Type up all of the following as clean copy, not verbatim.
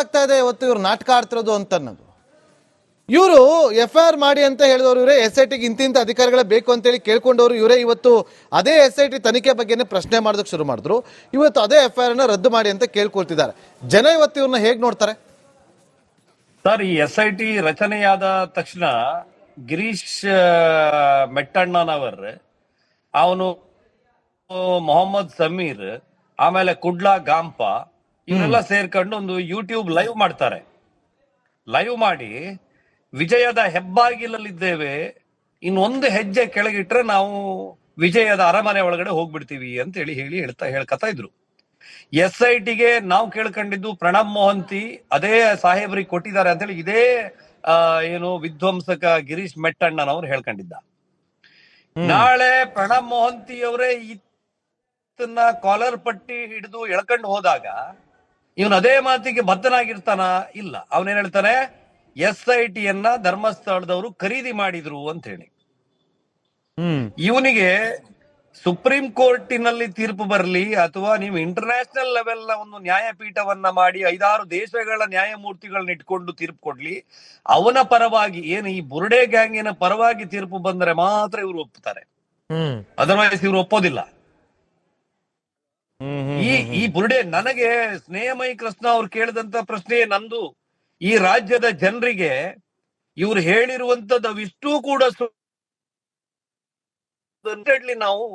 ಗೊತ್ತಾಗ್ತಾ ಇದೆ ಇವತ್ತು ಇವ್ರು ನಾಟಕ ಆಡ್ತಿರೋದು ಅಂತ ಅನ್ನೋದು. ಇವರು FIR ಮಾಡಿ ಅಂತ ಹೇಳಿದವರು ಇವರೇ, SIT ಇಂತಿಂತ ಅಧಿಕಾರಿಗಳೇ ಬೇಕು ಅಂತೇಳಿ ಕೇಳ್ಕೊಂಡವರು ಇವರೇ. ಇವತ್ತು ಅದೇ SIT ತನಿಖೆ ಬಗ್ಗೆನೇ ಪ್ರಶ್ನೆ ಮಾಡೋದಕ್ಕೆ ಶುರು ಮಾಡಿದ್ರು. ಇವತ್ತು ಅದೇ FIR ರದ್ದು ಮಾಡಿ ಅಂತ ಕೇಳ್ಕೊಳ್ತಿದ್ದಾರೆ. ಜನ ಇವತ್ತು ಇವ್ರನ್ನ ಹೇಗ್ ನೋಡ್ತಾರೆ ಸರ್? ಈ SIT ರಚನೆಯಾದ ತಕ್ಷಣ ಗಿರೀಶ್ ಮೆಟ್ಟಣ್ಣನವರ್, ಅವನು ಮೊಹಮ್ಮದ್ ಸಮೀರ್, ಆಮೇಲೆ ಕುಡ್ಲಾ ಗಾಂಪ ಇವರೆಲ್ಲ ಸೇರ್ಕೊಂಡು ಒಂದು ಯೂಟ್ಯೂಬ್ ಲೈವ್ ಮಾಡ್ತಾರೆ. ಲೈವ್ ಮಾಡಿ ವಿಜಯದ ಹೆಬ್ಬಾಗಿಲಲ್ಲಿದ್ದೇವೆ, ಇನ್ನೊಂದು ಹೆಜ್ಜೆ ಕೆಳಗಿಟ್ರೆ ನಾವು ವಿಜಯದ ಅರಮನೆ ಒಳಗಡೆ ಹೋಗ್ಬಿಡ್ತೀವಿ ಅಂತ ಹೇಳಿ ಹೇಳ್ಕತಾ ಇದ್ರು. SITಗೆ ನಾವು ಕೇಳ್ಕೊಂಡಿದ್ದು ಪ್ರಣಬ್ ಮೊಹಂತಿ ಅದೇ ಸಾಹೇಬ್ರಿಗೆ ಕೊಟ್ಟಿದ್ದಾರೆ ಅಂತ ಹೇಳಿ ಇದೇ ಏನು ವಿಧ್ವಂಸಕ ಗಿರೀಶ್ ಮೆಟ್ಟಣ್ಣನವ್ರು ಹೇಳ್ಕೊಂಡಿದ್ದ. ನಾಳೆ ಪ್ರಣಬ್ ಮೊಹಂತಿ ಅವರೇ ಇದನ್ನ ಕಾಲರ್ ಪಟ್ಟಿ ಹಿಡಿದು ಎಳ್ಕೊಂಡು ಹೋದಾಗ ಇವನ್ ಅದೇ ಮಾತಿಗೆ ಬದ್ಧನಾಗಿರ್ತಾನ? ಇಲ್ಲ, ಅವನೇನ್ ಹೇಳ್ತಾನೆ, SITಯನ್ನ ಧರ್ಮಸ್ಥಳದವರು ಖರೀದಿ ಮಾಡಿದ್ರು ಅಂತ ಹೇಳಿ. ಇವನಿಗೆ ಸುಪ್ರೀಂ ಕೋರ್ಟಿನಲ್ಲಿ ತೀರ್ಪು ಬರಲಿ ಅಥವಾ ನೀವು ಇಂಟರ್ನ್ಯಾಷನಲ್ ಲೆವೆಲ್ ನ ಒಂದು ನ್ಯಾಯಪೀಠವನ್ನ ಮಾಡಿ 5-6 ದೇಶಗಳ ನ್ಯಾಯಮೂರ್ತಿಗಳನ್ನ ಇಟ್ಕೊಂಡು ತೀರ್ಪು ಕೊಡ್ಲಿ, ಅವನ ಪರವಾಗಿ ಏನು ಈ ಬುರ್ಡೆ ಗ್ಯಾಂಗಿನ ಪರವಾಗಿ ತೀರ್ಪು ಬಂದರೆ ಮಾತ್ರ ಇವರು ಒಪ್ಪುತ್ತಾರೆ, ಅದರ್ವೈಸ್ ಇವರು ಒಪ್ಪೋದಿಲ್ಲ. ಈ ಬುರ್ಡೆ, ನನಗೆ ಸ್ನೇಹಮಯಿ ಕೃಷ್ಣ ಅವ್ರು ಕೇಳಿದಂತ ಪ್ರಶ್ನೆ ನಂದು, ಈ ರಾಜ್ಯದ ಜನರಿಗೆ ಇವ್ರು ಹೇಳಿರುವಂತದ್ದು ಅವಿಷ್ಟೂ ಕೂಡ ನಾವು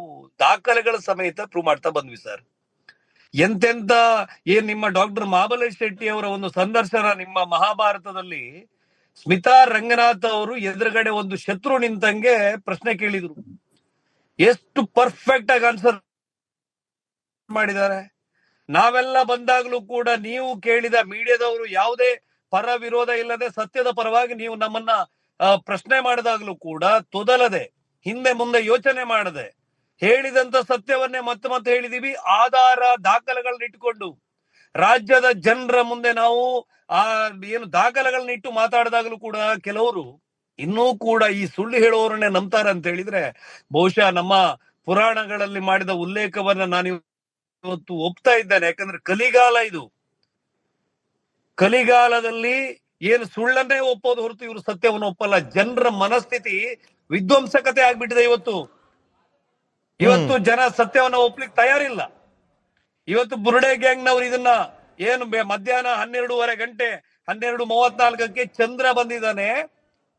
ದಾಖಲೆಗಳ ಸಮೇತ ಪ್ರೂವ್ ಮಾಡ್ತಾ ಬಂದ್ವಿ ಸರ್. ಎಂತೆಂತ ನಿಮ್ಮ ಡಾಕ್ಟರ್ ಮಹಾಬಲೇಶ್ ಶೆಟ್ಟಿ ಅವರ ಒಂದು ಸಂದರ್ಶನ ನಿಮ್ಮ ಮಹಾಭಾರತದಲ್ಲಿ ಸ್ಮಿತಾ ರಂಗನಾಥ್ ಅವರು ಎದುರುಗಡೆ ಒಂದು ಶತ್ರು ನಿಂತಂಗೆ ಪ್ರಶ್ನೆ ಕೇಳಿದ್ರು. ಎಷ್ಟು ಪರ್ಫೆಕ್ಟ್ ಆಗಿ ಆನ್ಸರ್ ಮಾಡಿದ್ದಾರೆ. ನಾವೆಲ್ಲ ಬಂದಾಗ್ಲೂ ಕೂಡ ನೀವು ಕೇಳಿದ ಮೀಡಿಯಾದವರು ಯಾವುದೇ ಪರ ವಿರೋಧ ಇಲ್ಲದೆ ಸತ್ಯದ ಪರವಾಗಿ ನೀವು ನಮ್ಮನ್ನ ಪ್ರಶ್ನೆ ಮಾಡಿದಾಗ್ಲೂ ಕೂಡ ತೊದಲದೆ, ಹಿಂದೆ ಮುಂದೆ ಯೋಚನೆ ಮಾಡದೆ ಹೇಳಿದಂತ ಸತ್ಯವನ್ನೇ ಮತ್ತೆ ಹೇಳಿದೀವಿ. ಆಧಾರ ದಾಖಲೆಗಳನ್ನ ಇಟ್ಟುಕೊಂಡು ರಾಜ್ಯದ ಜನರ ಮುಂದೆ ನಾವು ಏನು ದಾಖಲೆಗಳನ್ನ ಇಟ್ಟು ಮಾತಾಡಿದಾಗಲೂ ಕೂಡ ಕೆಲವರು ಇನ್ನೂ ಕೂಡ ಈ ಸುಳ್ಳು ಹೇಳುವವರನ್ನೇ ನಂಬ್ತಾರೆ ಅಂತ ಹೇಳಿದ್ರೆ ಬಹುಶಃ ನಮ್ಮ ಪುರಾಣಗಳಲ್ಲಿ ಮಾಡಿದ ಉಲ್ಲೇಖವನ್ನ ನಾನು ಇವತ್ತು ಒಪ್ತಾ ಇದ್ದೇನೆ. ಯಾಕಂದ್ರೆ ಕಲಿಗಾಲ ಇದು. ಕಲಿಗಾಲದಲ್ಲಿ ಏನು ಸುಳ್ಳನ್ನೇ ಒಪ್ಪೋದು ಹೊರತು ಇವರು ಸತ್ಯವನ್ನು ಒಪ್ಪಲ್ಲ. ಜನರ ಮನಸ್ಥಿತಿ ವಿಧ್ವಂಸಕತೆ ಆಗ್ಬಿಟ್ಟಿದೆ ಇವತ್ತು. ಜನ ಸತ್ಯವನ್ನ ಒಪ್ಲಿಕ್ಕೆ ತಯಾರಿಲ್ಲ. ಇವತ್ತು ಬುರ್ಡೆ ಗ್ಯಾಂಗ್ನವ್ರು ಇದನ್ನ ಏನು ಮಧ್ಯಾಹ್ನ 12:30 ಗಂಟೆ 12:34ಕ್ಕೆ ಚಂದ್ರ ಬಂದಿದ್ದಾನೆ,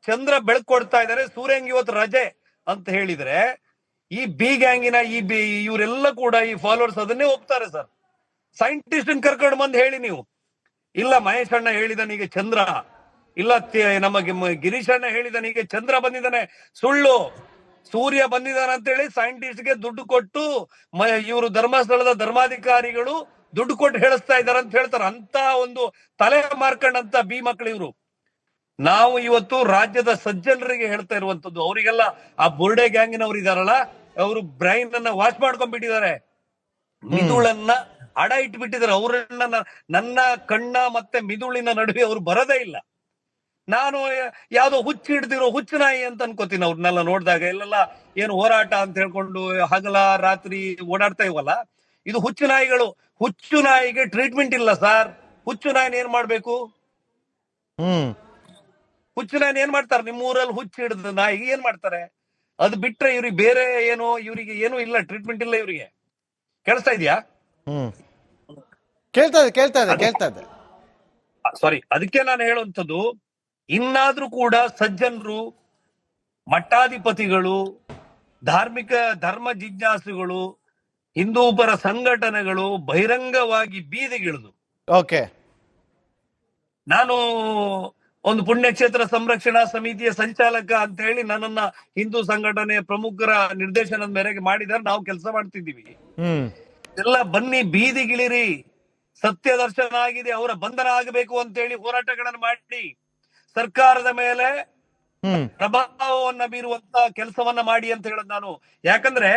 ಚಂದ್ರ ಬೆಳಕೊಡ್ತಾ ಇದ್ದಾರೆ, ಸೂರ್ಯಂಗ್ ಇವತ್ತು ರಜೆ ಅಂತ ಹೇಳಿದ್ರೆ ಈ ಬಿ ಗ್ಯಾಂಗಿನ ಇವರೆಲ್ಲ ಕೂಡ ಈ ಫಾಲೋವರ್ಸ್ ಅದನ್ನೇ ಒಪ್ತಾರೆ ಸರ್. ಸೈಂಟಿಸ್ಟ್ ಕರ್ಕೊಂಡು ಬಂದು ಹೇಳಿ ನೀವು, ಇಲ್ಲ ಮಹೇಶ್ ಅಣ್ಣ ಹೇಳಿದನಿಗೆ ಚಂದ್ರ, ಇಲ್ಲ ನಮಗೆ ಗಿರೀಶ್ ಅಣ್ಣ ಹೇಳಿದನಿಗೆ ಚಂದ್ರ ಬಂದಿದ್ದಾನೆ, ಸುಳ್ಳು, ಸೂರ್ಯ ಬಂದಿದ್ದಾನೆ ಅಂತ ಹೇಳಿ ಸೈಂಟಿಸ್ಟ್ಗೆ ದುಡ್ಡು ಕೊಟ್ಟು ಇವರು ಧರ್ಮಸ್ಥಳದ ಧರ್ಮಾಧಿಕಾರಿಗಳು ದುಡ್ಡು ಕೊಟ್ಟು ಹೇಳಿಸ್ತಾ ಇದಾರೆ ಅಂತ ಹೇಳ್ತಾರೆ. ಅಂತ ಒಂದು ತಲೆ ಮಾರ್ಕೊಂಡಂತ ಬಿ ಮಕ್ಳು ಇವರು. ನಾವು ಇವತ್ತು ರಾಜ್ಯದ ಸಜ್ಜನರಿಗೆ ಹೇಳ್ತಾ ಇರುವಂತದ್ದು, ಅವರಿಗೆಲ್ಲ ಆ ಬುರ್ಡೆ ಗ್ಯಾಂಗಿನವ್ರು ಇದಾರಲ್ಲ, ಅವರು ಬ್ರೈನ್ ಅನ್ನ ವಾಶ್ ಮಾಡ್ಕೊಂಡ್ಬಿಟ್ಟಿದ್ದಾರೆ, ಮಿದುಳನ್ನ ಅಡ ಇಟ್ಬಿಟ್ಟಿದ್ದಾರೆ. ಅವರನ್ನ ನನ್ನ ಕಣ್ಣ ಮತ್ತೆ ಮಿದುಳಿನ ನಡುವೆ ಅವ್ರು ಬರದೇ ಇಲ್ಲ. ನಾನು ಯಾವ್ದೋ ಹುಚ್ಚು ಹಿಡ್ದಿರೋ ಹುಚ್ಚು ನಾಯಿ ಅಂತ ಅನ್ಕೋತೀನಿ ಅವ್ರನ್ನೆಲ್ಲ ನೋಡಿದಾಗ. ಇಲ್ಲೆಲ್ಲ ಏನು ಹೋರಾಟ ಅಂತ ಹೇಳ್ಕೊಂಡು ಹಗಲ ರಾತ್ರಿ ಓಡಾಡ್ತಾ ಇವಲ್ಲ, ಇದು ಹುಚ್ಚು ನಾಯಿಗಳು. ಹುಚ್ಚು ನಾಯಿಗೆ ಟ್ರೀಟ್ಮೆಂಟ್ ಇಲ್ಲ ಸರ್. ಹುಚ್ಚು ನಾಯಿನ ಏನ್ ಮಾಡ್ಬೇಕು? ಹುಚ್ಚು ನಾಯಿನ ಏನ್ ಮಾಡ್ತಾರೆ? ನಿಮ್ಮ ಊರಲ್ಲಿ ಹುಚ್ಚು ಹಿಡಿದ ನಾಯಿಗೆ ಏನ್ ಮಾಡ್ತಾರೆ? ಅದು ಬಿಟ್ರೆ ಇವ್ರಿಗೆ ಬೇರೆ ಏನು, ಇವರಿಗೆ ಏನು ಇಲ್ಲ, ಟ್ರೀಟ್ಮೆಂಟ್ ಇಲ್ಲ ಇವರಿಗೆ. ಕೇಳಿಸ್ತಾ ಇದೆಯಾ? ಕೇಳ್ತಾ ಇದೆ. ಸಾರಿ, ಅದಕ್ಕೆ ನಾನು ಹೇಳುವಂಥದ್ದು, ಇನ್ನಾದ್ರೂ ಕೂಡ ಸಜ್ಜನರು, ಮಠಾಧಿಪತಿಗಳು, ಧಾರ್ಮಿಕ ಧರ್ಮ ಜಿಜ್ಞಾಸುಗಳು, ಹಿಂದೂ ಪರ ಸಂಘಟನೆಗಳು ಬಹಿರಂಗವಾಗಿ ಬೀದಿಗಿಳಿದು, ಓಕೆ, ನಾನು ಒಂದು ಪುಣ್ಯಕ್ಷೇತ್ರ ಸಂರಕ್ಷಣಾ ಸಮಿತಿಯ ಸಂಚಾಲಕ ಅಂತ ಹೇಳಿ ನನ್ನನ್ನ ಹಿಂದೂ ಸಂಘಟನೆಯ ಪ್ರಮುಖರ ನಿರ್ದೇಶನದ ಮೇರೆಗೆ ಮಾಡಿದ್ದಾರೆ, ನಾವು ಕೆಲಸ ಮಾಡ್ತಿದ್ದೀವಿ. ಎಲ್ಲ ಬನ್ನಿ ಬೀದಿಗಿಳಿರಿ, ಸತ್ಯ ದರ್ಶನ ಆಗಿದೆ, ಅವರ ಬಂಧನ ಆಗಬೇಕು ಅಂತ ಹೇಳಿ ಹೋರಾಟಗಳನ್ನು ಮಾಡಿ ಸರ್ಕಾರದ ಮೇಲೆ ಪ್ರಭಾವವನ್ನ ಬೀರುವಂತ ಕೆಲಸವನ್ನ ಮಾಡಿ ಅಂತ ಹೇಳೋದು ನಾನು. ಯಾಕಂದ್ರೆ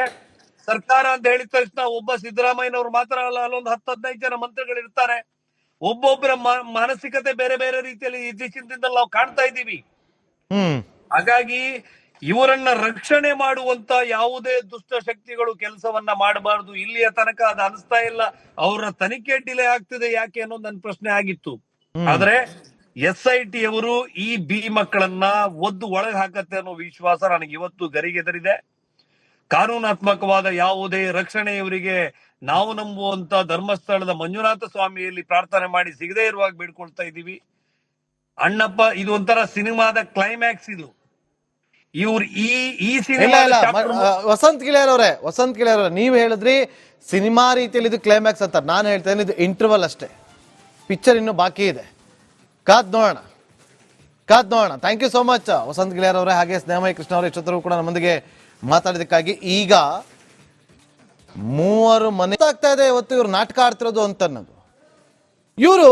ಸರ್ಕಾರ ಅಂತ ಹೇಳಿದ ತಕ್ಷಣ ಒಬ್ಬ ಸಿದ್ದರಾಮಯ್ಯನವ್ರು ಮಾತ್ರ ಅಲ್ಲ, ಅಲ್ಲೊಂದು 10-15 ಜನ ಮಂತ್ರಿಗಳು ಇರ್ತಾರೆ. ಒಬ್ಬೊಬ್ಬರ ಮಾನಸಿಕತೆ ಬೇರೆ ಬೇರೆ ರೀತಿಯಲ್ಲಿ ಇತ್ತೀಚಿನ ನಾವು ಕಾಣ್ತಾ ಇದ್ದೀವಿ. ಹಾಗಾಗಿ ಇವರನ್ನ ರಕ್ಷಣೆ ಮಾಡುವಂತ ಯಾವುದೇ ದುಷ್ಟ ಶಕ್ತಿಗಳು ಕೆಲಸವನ್ನ ಮಾಡಬಾರದು. ಇಲ್ಲಿಯ ತನಕ ಅದು ಅನಿಸ್ತಾ ಇಲ್ಲ. ಅವರ ತನಿಖೆ ಡಿಲೇ ಆಗ್ತಿದೆ ಯಾಕೆ ಅನ್ನೋದು ನನ್ನ ಪ್ರಶ್ನೆ ಆಗಿತ್ತು. ಆದ್ರೆ SIT ಅವರು ಈ ಬಿ ಮಕ್ಕಳನ್ನ ಒದ್ದು ಒಳಗೆ ಹಾಕತ್ತೆ ಅನ್ನೋ ವಿಶ್ವಾಸ ನನಗೆ ಇವತ್ತು ಗರಿಗೆದರಿದೆ. ಕಾನೂನಾತ್ಮಕವಾದ ಯಾವುದೇ ರಕ್ಷಣೆ ಇವರಿಗೆ ನಾವು ನಂಬುವಂತ ಧರ್ಮಸ್ಥಳದ ಮಂಜುನಾಥ ಸ್ವಾಮಿಯಲ್ಲಿ ಪ್ರಾರ್ಥನೆ ಮಾಡಿ ಸಿಗದೇ ಇರುವಾಗ ಬೇಡ್ಕೊಳ್ತಾ ಇದ್ದೀವಿ. ಅಣ್ಣಪ್ಪ, ಇದು ಒಂಥರ ಸಿನಿಮಾದ ಕ್ಲೈಮ್ಯಾಕ್ಸ್. ಇದು ಇವ್ರು ಈ ಇಲ್ಲ ಸಿನಿಮಾ ಇಲ್ಲ ವಸಂತ್ ಗಿಳಿಯರ್ ಅವರೇ ನೀವ್ ಹೇಳಿದ್ರಿ ಸಿನಿಮಾ ರೀತಿಯಲ್ಲಿ ಇದು ಕ್ಲೈಮ್ಯಾಕ್ಸ್ ಅಂತ. ನಾನು ಹೇಳ್ತೇನೆ ಇದು ಇಂಟರ್ವಲ್ ಅಷ್ಟೇ, ಪಿಕ್ಚರ್ ಇನ್ನು ಬಾಕಿ ಇದೆ. ಕಾದ್ ನೋಡೋಣ. Thank you so much Vasanth Giliyar ಅವರೇ, ಹಾಗೆ ಸ್ನೇಹಮಯ ಕೃಷ್ಣ ಅವರೇ ಇಷ್ಟೊತ್ತರೂ ಕೂಡ ನಮ್ಮೊಂದಿಗೆ ಮಾತಾಡೋದಕ್ಕಾಗಿ. ಈಗ 3 ಮನೆ ಆಗ್ತಾ ಇದೆ ಇವತ್ತು ಇವ್ರು ನಾಟಕ ಆಡ್ತಿರೋದು ಅಂತ ಅನ್ನೋದು. ಇವರು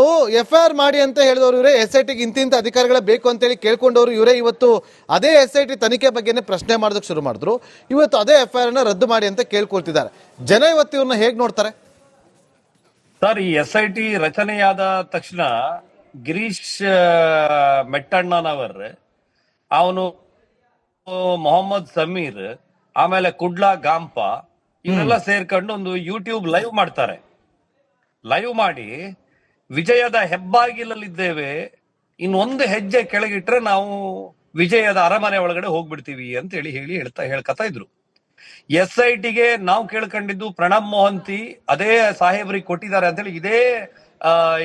FIR ಮಾಡಿ ಅಂತ ಹೇಳಿದವರು ಇವರೇ, SIT ಇಂತಿಂತ ಅಧಿಕಾರಿಗಳೇ ಬೇಕು ಅಂತೇಳಿ ಕೇಳ್ಕೊಂಡವರು ಇವರೇ. ಇವತ್ತು ಅದೇ SIT ತನಿಖೆ ಬಗ್ಗೆನೇ ಪ್ರಶ್ನೆ ಮಾಡೋದಕ್ಕೆ ಶುರು ಮಾಡಿದ್ರು. ಇವತ್ತು ಅದೇ FIR ನ ರದ್ದು ಮಾಡಿ ಅಂತ ಕೇಳ್ಕೊಳ್ತಿದ್ದಾರೆ. ಜನ ಇವತ್ತು ಇವ್ರನ್ನ ಹೇಗ್ ನೋಡ್ತಾರೆ ಸರ್? ಈ SIT ರಚನೆಯಾದ ತಕ್ಷಣ ಗಿರೀಶ್ ಮೆಟ್ಟಣ್ಣನವರ್, ಅವನು ಮೊಹಮ್ಮದ್ ಸಮೀರ್, ಆಮೇಲೆ ಕುಡ್ಲಾ ಗಾಂಪ ಇವರೆಲ್ಲ ಸೇರ್ಕೊಂಡು ಒಂದು ಯೂಟ್ಯೂಬ್ ಲೈವ್ ಮಾಡ್ತಾರೆ. ಲೈವ್ ಮಾಡಿ ವಿಜಯದ ಹೆಬ್ಬಾಗಿಲಲ್ಲಿದ್ದೇವೆ, ಇನ್ನೊಂದು ಹೆಜ್ಜೆ ಕೆಳಗಿಟ್ರೆ ನಾವು ವಿಜಯದ ಅರಮನೆ ಒಳಗಡೆ ಹೋಗ್ಬಿಡ್ತೀವಿ ಅಂತ ಹೇಳಿ ಹೇಳ್ಕತಾ ಇದ್ರು. SITಗೆ ನಾವು ಕೇಳ್ಕೊಂಡಿದ್ದು ಪ್ರಣಬ್ ಮೊಹಂತಿ ಅದೇ ಸಾಹೇಬ್ರಿಗೆ ಕೊಟ್ಟಿದ್ದಾರೆ ಅಂತ ಹೇಳಿ ಇದೇ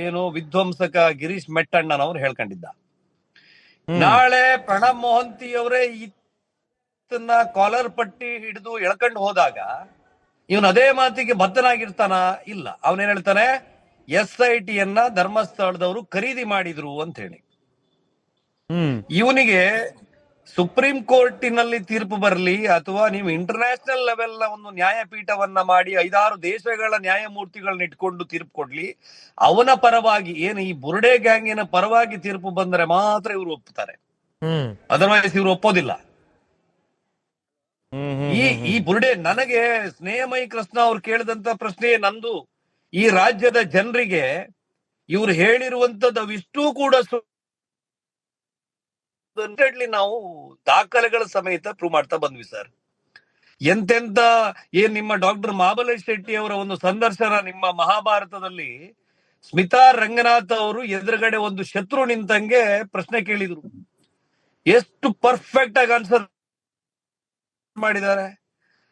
ಏನು ವಿಧ್ವಂಸಕ ಗಿರೀಶ್ ಮೆಟ್ಟಣ್ಣನವ್ರು ಹೇಳ್ಕೊಂಡಿದ್ದ. ನಾಳೆ ಪ್ರಣಬ್ ಮೊಹಂತಿ ಅವರೇ ಇದನ್ನ ಕಾಲರ್ ಪಟ್ಟಿ ಹಿಡಿದು ಎಳ್ಕೊಂಡು ಹೋದಾಗ ಇವನ್ ಅದೇ ಮಾತಿಗೆ ಬದ್ಧನಾಗಿರ್ತಾನ? ಇಲ್ಲ, ಅವನೇನ್ ಹೇಳ್ತಾನೆ, SITಯನ್ನ ಧರ್ಮಸ್ಥಳದವರು ಖರೀದಿ ಮಾಡಿದ್ರು ಅಂತ ಹೇಳಿ. ಇವನಿಗೆ ಸುಪ್ರೀಂ ಕೋರ್ಟಿನಲ್ಲಿ ತೀರ್ಪು ಬರಲಿ ಅಥವಾ ನೀವು ಇಂಟರ್ನ್ಯಾಷನಲ್ ಲೆವೆಲ್ ನ ಒಂದು ನ್ಯಾಯಪೀಠವನ್ನ ಮಾಡಿ 5-6 ದೇಶಗಳ ನ್ಯಾಯಮೂರ್ತಿಗಳನ್ನ ಇಟ್ಕೊಂಡು ತೀರ್ಪು ಕೊಡ್ಲಿ, ಅವನ ಪರವಾಗಿ ಏನು ಈ ಬುರ್ಡೆ ಗ್ಯಾಂಗಿನ ಪರವಾಗಿ ತೀರ್ಪು ಬಂದರೆ ಮಾತ್ರ ಇವರು ಒಪ್ಪುತ್ತಾರೆ, ಅದರ್ವೈಸ್ ಇವರು ಒಪ್ಪೋದಿಲ್ಲ. ಈ ಬುರ್ಡೆ, ನನಗೆ ಸ್ನೇಹಮಯಿ ಕೃಷ್ಣ ಅವ್ರು ಕೇಳಿದಂತ ಪ್ರಶ್ನೆ ನಂದು, ಈ ರಾಜ್ಯದ ಜನರಿಗೆ ಇವ್ರು ಹೇಳಿರುವಂತದ್ದು ಅವಿಷ್ಟೂ ಕೂಡ ನಾವು ದಾಖಲೆಗಳ ಸಮೇತ ಪ್ರೂವ್ ಮಾಡ್ತಾ ಬಂದ್ವಿ ಸರ್. ಎಂತೆಂತ ನಿಮ್ಮ ಡಾಕ್ಟರ್ ಮಹಾಬಲೇಶ್ ಶೆಟ್ಟಿ ಅವರ ಒಂದು ಸಂದರ್ಶನ ನಿಮ್ಮ ಮಹಾಭಾರತದಲ್ಲಿ ಸ್ಮಿತಾ ರಂಗನಾಥ್ ಅವರು ಎದುರುಗಡೆ ಒಂದು ಶತ್ರು ನಿಂತಂಗೆ ಪ್ರಶ್ನೆ ಕೇಳಿದ್ರು. ಎಷ್ಟು ಪರ್ಫೆಕ್ಟ್ ಆಗಿ ಆನ್ಸರ್ ಮಾಡಿದ್ದಾರೆ.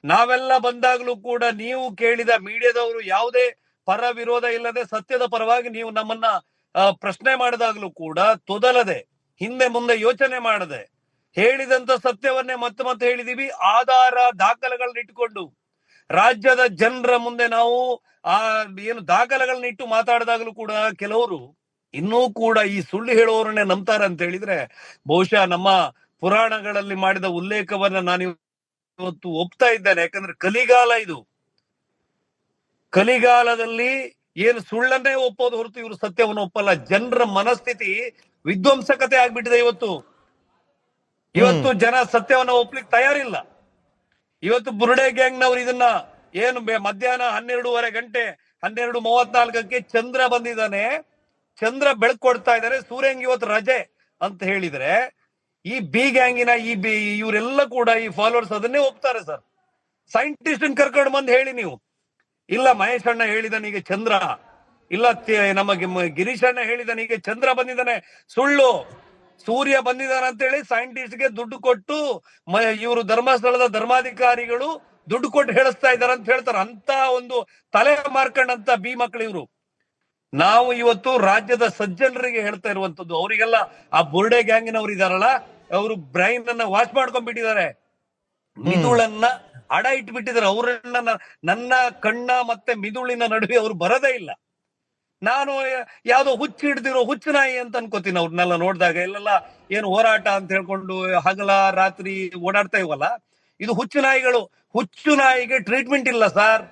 ನಾವೆಲ್ಲ ಬಂದಾಗ್ಲೂ ಕೂಡ ನೀವು ಕೇಳಿದ ಮೀಡಿಯಾದವರು ಯಾವುದೇ ಪರ ವಿರೋಧ ಇಲ್ಲದೆ ಸತ್ಯದ ಪರವಾಗಿ ನೀವು ನಮ್ಮನ್ನ ಪ್ರಶ್ನೆ ಮಾಡಿದಾಗ್ಲೂ ಕೂಡ ತೊದಲದೆ, ಹಿಂದೆ ಮುಂದೆ ಯೋಚನೆ ಮಾಡದೆ ಹೇಳಿದಂತ ಸತ್ಯವನ್ನೇ ಮತ್ತೆ ಹೇಳಿದೀವಿ. ಆಧಾರ ದಾಖಲೆಗಳನ್ನ ಇಟ್ಟುಕೊಂಡು ರಾಜ್ಯದ ಜನರ ಮುಂದೆ ನಾವು ಏನು ದಾಖಲೆಗಳನ್ನ ಇಟ್ಟು ಮಾತಾಡಿದಾಗ್ಲೂ ಕೂಡ ಕೆಲವರು ಇನ್ನೂ ಕೂಡ ಈ ಸುಳ್ಳು ಹೇಳುವವರನ್ನೇ ನಂಬ್ತಾರೆ ಅಂತ ಹೇಳಿದ್ರೆ ಬಹುಶಃ ನಮ್ಮ ಪುರಾಣಗಳಲ್ಲಿ ಮಾಡಿದ ಉಲ್ಲೇಖವನ್ನ ನಾನು ಇವತ್ತು ಒಪ್ತಾ ಇದ್ದೇನೆ. ಯಾಕಂದ್ರೆ ಕಲಿಗಾಲ ಇದು. ಕಲಿಗಾಲದಲ್ಲಿ ಏನು ಸುಳ್ಳನ್ನೇ ಒಪ್ಪೋದು ಹೊರತು ಇವರು ಸತ್ಯವನ್ನು ಒಪ್ಪಲ್ಲ. ಜನರ ಮನಸ್ಥಿತಿ ವಿಧ್ವಂಸಕತೆ ಆಗ್ಬಿಟ್ಟಿದೆ ಇವತ್ತು. ಜನ ಸತ್ಯವನ್ನ ಒಪ್ಲಿಕ್ಕೆ ತಯಾರಿಲ್ಲ. ಇವತ್ತು ಬುರ್ಡೆ ಗ್ಯಾಂಗ್ನವ್ರು ಇದನ್ನ ಏನು ಮಧ್ಯಾಹ್ನ 12:30 ಗಂಟೆ 12:34ಕ್ಕೆ ಚಂದ್ರ ಬಂದಿದ್ದಾನೆ, ಚಂದ್ರ ಬೆಳಕೊಡ್ತಾ ಇದ್ದಾರೆ, ಸೂರ್ಯಂಗ್ ಇವತ್ತು ರಜೆ ಅಂತ ಹೇಳಿದ್ರೆ ಈ ಬಿ ಗ್ಯಾಂಗಿನ ಇವರೆಲ್ಲ ಕೂಡ ಈ ಫಾಲೋವರ್ಸ್ ಅದನ್ನೇ ಒಪ್ತಾರೆ ಸರ್. ಸೈಂಟಿಸ್ಟ್ ಕರ್ಕೊಂಡು ಬಂದು ಹೇಳಿ ನೀವು, ಇಲ್ಲ ಮಹೇಶ್ ಅಣ್ಣ ಹೇಳಿದನಿಗೆ ಚಂದ್ರ, ಇಲ್ಲ ನಮಗೆ ಗಿರೀಶ್ ಅಣ್ಣ ಹೇಳಿದನಿಗೆ ಚಂದ್ರ ಬಂದಿದ್ದಾನೆ, ಸುಳ್ಳು, ಸೂರ್ಯ ಬಂದಿದ್ದಾನೆ ಅಂತ ಹೇಳಿ ಸೈಂಟಿಸ್ಟ್ಗೆ ದುಡ್ಡು ಕೊಟ್ಟು ಇವರು ಧರ್ಮಸ್ಥಳದ ಧರ್ಮಾಧಿಕಾರಿಗಳು ದುಡ್ಡು ಕೊಟ್ಟು ಹೇಳಿಸ್ತಾ ಇದಾರೆ ಅಂತ ಹೇಳ್ತಾರೆ. ಅಂತ ಒಂದು ತಲೆ ಮಾರ್ಕೊಂಡಂತ ಬಿ ಮಕ್ಕಳು ಇವರು. ನಾವು ಇವತ್ತು ರಾಜ್ಯದ ಸಜ್ಜನರಿಗೆ ಹೇಳ್ತಾ ಇರುವಂತದ್ದು, ಅವರಿಗೆಲ್ಲ ಆ ಬುರ್ಡೆ ಗ್ಯಾಂಗಿನವ್ರು ಇದಾರಲ್ಲ, ಅವರು ಬ್ರೈನ್ ಅನ್ನ ವಾಶ್ ಮಾಡ್ಕೊಂಡ್ಬಿಟ್ಟಿದ್ದಾರೆ, ಮಿದುಳನ್ನ ಅಡ ಇಟ್ಬಿಟ್ಟಿದ್ದಾರೆ. ಅವರನ್ನ ನನ್ನ ಕಣ್ಣ ಮತ್ತೆ ಮಿದುಳಿನ ನಡುವೆ ಅವ್ರು ಬರದೇ ಇಲ್ಲ. ನಾನು ಯಾವ್ದೋ ಹುಚ್ಚು ಹಿಡ್ದಿರೋ ಹುಚ್ಚು ನಾಯಿ ಅಂತ ಅನ್ಕೋತೀನಿ ಅವ್ರನ್ನೆಲ್ಲ ನೋಡಿದಾಗ. ಇಲ್ಲೆಲ್ಲ ಏನು ಹೋರಾಟ ಅಂತ ಹೇಳ್ಕೊಂಡು ಹಗಲ ರಾತ್ರಿ ಓಡಾಡ್ತಾ ಇವಲ್ಲ, ಇದು ಹುಚ್ಚು ನಾಯಿಗಳು. ಹುಚ್ಚು ನಾಯಿಗೆ ಟ್ರೀಟ್ಮೆಂಟ್ ಇಲ್ಲ ಸರ್.